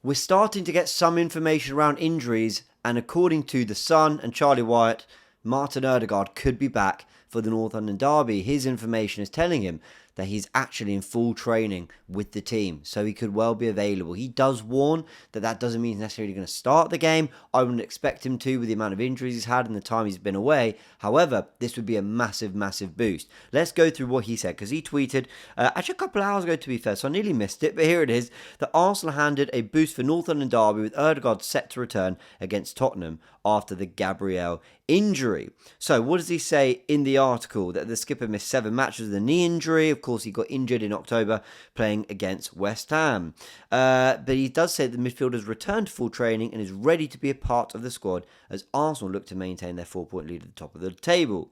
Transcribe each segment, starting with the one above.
we're starting to get some information around injuries, and according to The Sun and Charlie Wyatt, Martin Ødegaard could be back for the North London derby. His information is telling him that he's actually in full training with the team, so he could well be available. He does warn that that doesn't mean he's necessarily going to start the game. I wouldn't expect him to with the amount of injuries he's had and the time he's been away. However, this would be a massive, massive boost. Let's go through what he said, because he tweeted, actually a couple of hours ago to be fair, so I nearly missed it, but here it is. That Arsenal handed a boost for North London derby with Ødegaard set to return against Tottenham after the Gabriel injury. So what does he say in the article? That the skipper missed 7 matches with a knee injury. Of course, he got injured in October playing against West Ham. But he does say that the midfielder's returned to full training and is ready to be a part of the squad as Arsenal look to maintain their 4-point lead at the top of the table.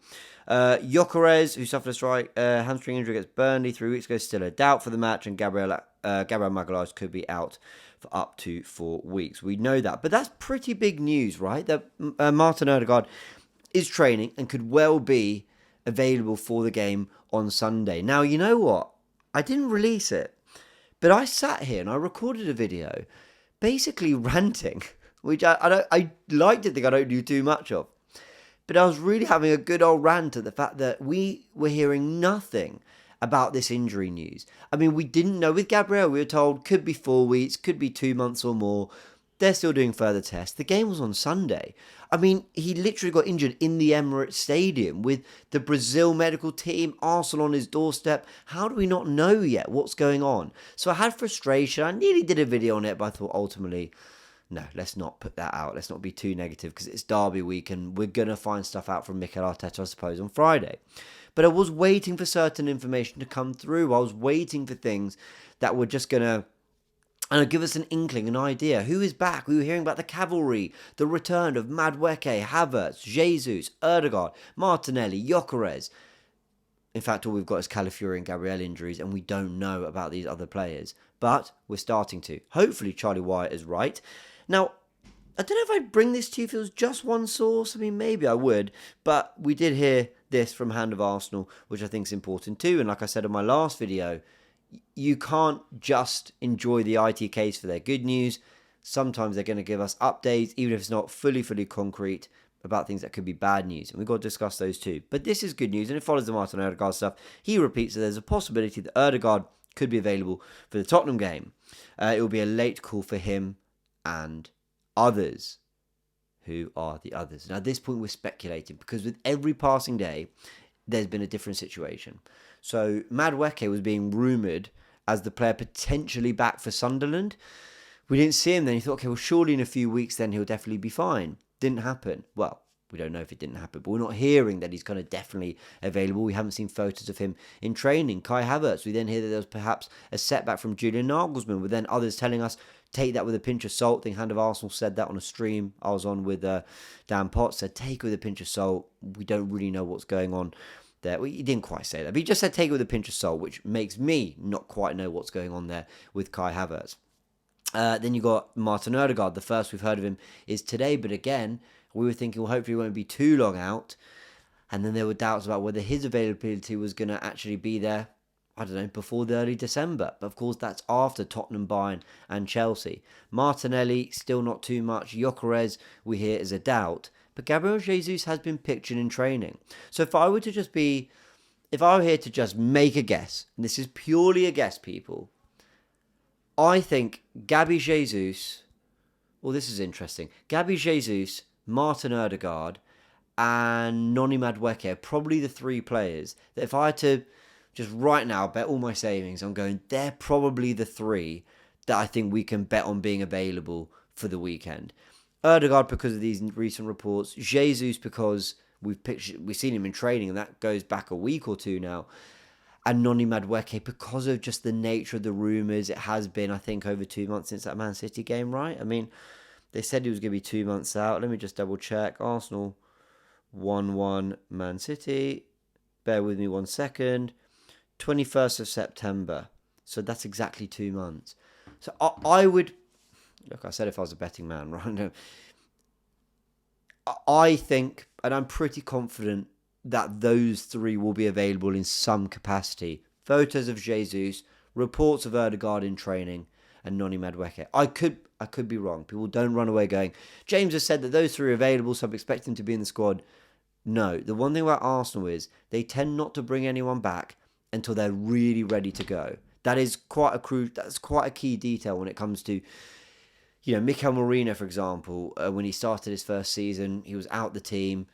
Gyökeres, who suffered a hamstring injury against Burnley 3 weeks ago, still a doubt for the match, and Gabriel Magalhães could be out for up to 4 weeks. We know that. But that's pretty big news, right? That Martin Ødegaard is training and could well be available for the game on Sunday. Now, you know what? I didn't release it, but I sat here and I recorded a video basically ranting, which I like to think I don't do too much of. But I was really having a good old rant at the fact that we were hearing nothing about this injury news. I mean, we didn't know with Gabriel. We were told could be 4 weeks, could be 2 months or more. They're still doing further tests. The game was on Sunday. I mean, he literally got injured in the Emirates Stadium with the Brazil medical team, Arsenal on his doorstep. How do we not know yet what's going on? So I had frustration. I nearly did a video on it, but I thought ultimately, no, let's not put that out. Let's not be too negative because it's derby week and we're going to find stuff out from Mikel Arteta, I suppose, on Friday. But I was waiting for certain information to come through. I was waiting for things that were just going to give us an inkling, an idea. Who is back? We were hearing about the cavalry, the return of Madueke, Havertz, Jesus, Ødegaard, Martinelli, Gyökeres. In fact, all we've got is Calafiori and Gabriel injuries, and we don't know about these other players. But we're starting to. Hopefully, Charlie Wyatt is right. Now, I don't know if I'd bring this to you if it was just one source. I mean, maybe I would. But we did hear this from Hand of Arsenal, which I think is important too. And like I said in my last video, you can't just enjoy the IT case for their good news. Sometimes they're going to give us updates, even if it's not fully concrete, about things that could be bad news. And we've got to discuss those too. But this is good news, and it follows the Martin Ødegaard stuff. He repeats that there's a possibility that Ødegaard could be available for the Tottenham game. It will be a late call for him and others. Who are the others? Now, at this point, we're speculating because with every passing day, there's been a different situation. So, Madueke was being rumoured as the player potentially back for Sunderland. We didn't see him then. You thought, okay, well, surely in a few weeks then he'll definitely be fine. Didn't happen. Well, we don't know if it didn't happen, but we're not hearing that he's kind of definitely available. We haven't seen photos of him in training. Kai Havertz, we then hear that there was perhaps a setback from Julian Nagelsmann, with then others telling us, take that with a pinch of salt. I think Hand of Arsenal said that on a stream I was on with Dan Potts, said take it with a pinch of salt. We don't really know what's going on there. Well, he didn't quite say that, but he just said take it with a pinch of salt, which makes me not quite know what's going on there with Kai Havertz. Then you got Martin Ødegaard. The first we've heard of him is today, but again, we were thinking, well, hopefully he won't be too long out. And then there were doubts about whether his availability was going to actually be there, I don't know, before the early December. But of course, that's after Tottenham, Bayern and Chelsea. Martinelli, still not too much. Gyökeres, we hear, is a doubt. But Gabriel Jesus has been pictured in training. So if I were here to just make a guess, and this is purely a guess, people, I think Gabi Jesus, well, this is interesting. Gabi Jesus, Martin Ødegaard, and Noni Madueke are probably the 3 players that if I had to just right now bet all my savings, I'm going, they're probably the 3 that I think we can bet on being available for the weekend. Ødegaard because of these recent reports. Jesus because we've seen him in training, and that goes back a week or 2 now. And Noni Madueke because of just the nature of the rumours. It has been, I think, over 2 months since that Man City game, right? I mean, they said he was going to be 2 months out. Let me just double check. Arsenal 1-1 Man City. Bear with me 1 second. 21st of September. So that's exactly 2 months. So I would... Look, I said if I was a betting man, right? I think, and I'm pretty confident, that those 3 will be available in some capacity. Photos of Jesus, reports of Ødegaard in training, and Noni Madueke. I could be wrong. People don't run away going, James has said that those three are available, so I'm expecting them to be in the squad. No, the one thing about Arsenal is they tend not to bring anyone back until they're really ready to go. That is that's quite a key detail when it comes to, Mikel Merino, for example. When he started his first season, he was out the team.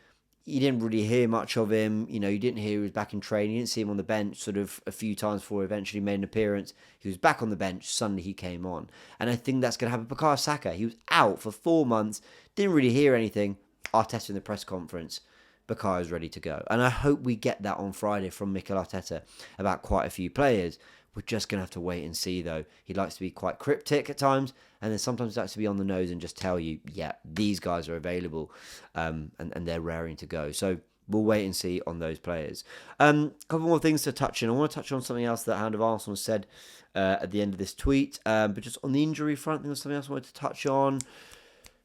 You didn't really hear much of him. You didn't hear he was back in training. You didn't see him on the bench sort of a few times before he eventually made an appearance. He was back on the bench. Suddenly he came on. And I think that's going to happen. Bukayo Saka, he was out for 4 months. Didn't really hear anything. Arteta in the press conference. Bukayo's ready to go. And I hope we get that on Friday from Mikel Arteta about quite a few players. We're just going to have to wait and see, though. He likes to be quite cryptic at times, and then sometimes he likes to be on the nose and just tell you, yeah, these guys are available, and they're raring to go. So we'll wait and see on those players. A couple more things to touch on. I want to touch on something else that Hound of Arsenal said at the end of this tweet, but just on the injury front, there was something else I wanted to touch on.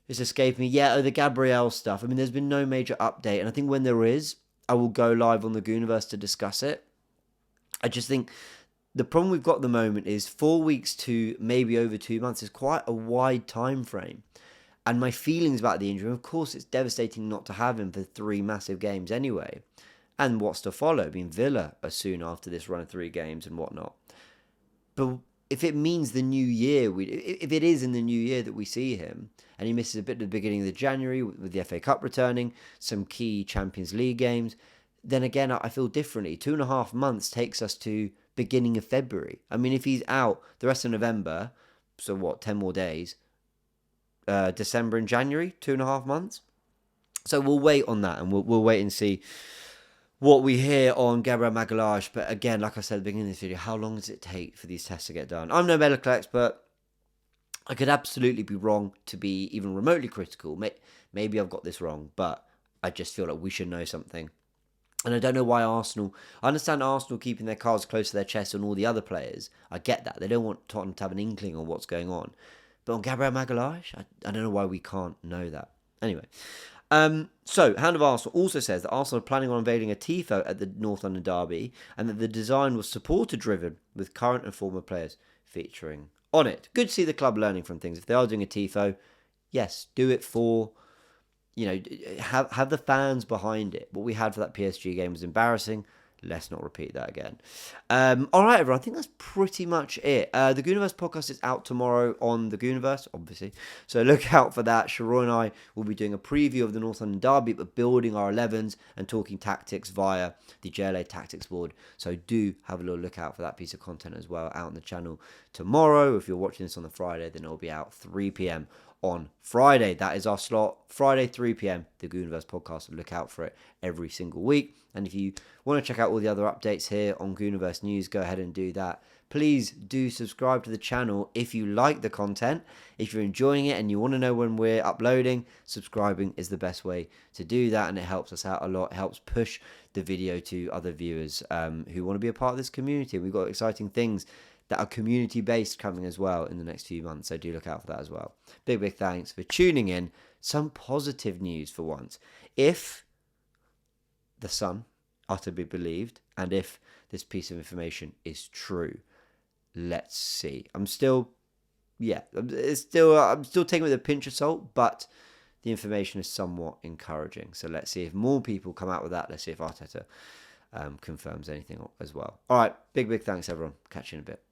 It's escaped me. Yeah, the Gabriel stuff. I mean, there's been no major update, and I think when there is, I will go live on the Goonerverse to discuss it. I just think the problem we've got at the moment is 4 weeks to maybe over 2 months is quite a wide time frame. And my feelings about the injury, of course, it's devastating not to have him for 3 massive games anyway. And what's to follow? I mean, Villa are soon after this run of 3 games and whatnot. But if it means the new year, if it is in the new year that we see him, and he misses a bit at the beginning of the January with the FA Cup returning, some key Champions League games, then again, I feel differently. 2.5 months takes us to beginning of February. I mean, if he's out the rest of November, so what, 10 more days, December and January, 2.5 months. So we'll wait on that, and we'll wait and see what we hear on Gabriel Magalhães. But again, like I said at the beginning of this video, how long does it take for these tests to get done? I'm no medical expert. I could absolutely be wrong to be even remotely critical. Maybe I've got this wrong, but I just feel like we should know something. And I don't know why Arsenal... I understand Arsenal keeping their cards close to their chest on all the other players. I get that. They don't want Tottenham to have an inkling on what's going on. But on Gabriel Magalhães, I don't know why we can't know that. Anyway. So, Hound of Arsenal also says that Arsenal are planning on unveiling a Tifo at the North London derby, and that the design was supporter-driven, with current and former players featuring on it. Good to see the club learning from things. If they are doing a Tifo, yes, do it for... have the fans behind it. What we had for that PSG game was embarrassing. Let's not repeat that again. All right, everyone. I think that's pretty much it. The Goonerverse podcast is out tomorrow on the Goonerverse, obviously. So look out for that. Sharon and I will be doing a preview of the North London derby, but building our 11s and talking tactics via the JLA tactics board. So do have a little look out for that piece of content as well out on the channel tomorrow. If you're watching this on the Friday, then it'll be out 3 p.m. on Friday. That is our slot. Friday, 3 p.m. The Goonerverse podcast. Look out for it every single week. And if you want to check out all the other updates here on Goonerverse News, go ahead and do that. Please do subscribe to the channel if you like the content. If you're enjoying it and you want to know when we're uploading, subscribing is the best way to do that, and it helps us out a lot. It helps push the video to other viewers who want to be a part of this community. We've got exciting things that are community-based coming as well in the next few months, so do look out for that as well. Big thanks for tuning in. Some positive news for once. If the Sun are to be believed, and if this piece of information is true, let's see. I'm still taking it with a pinch of salt, but the information is somewhat encouraging. So let's see if more people come out with that. Let's see if Arteta confirms anything as well. All right, big thanks, everyone. Catch you in a bit.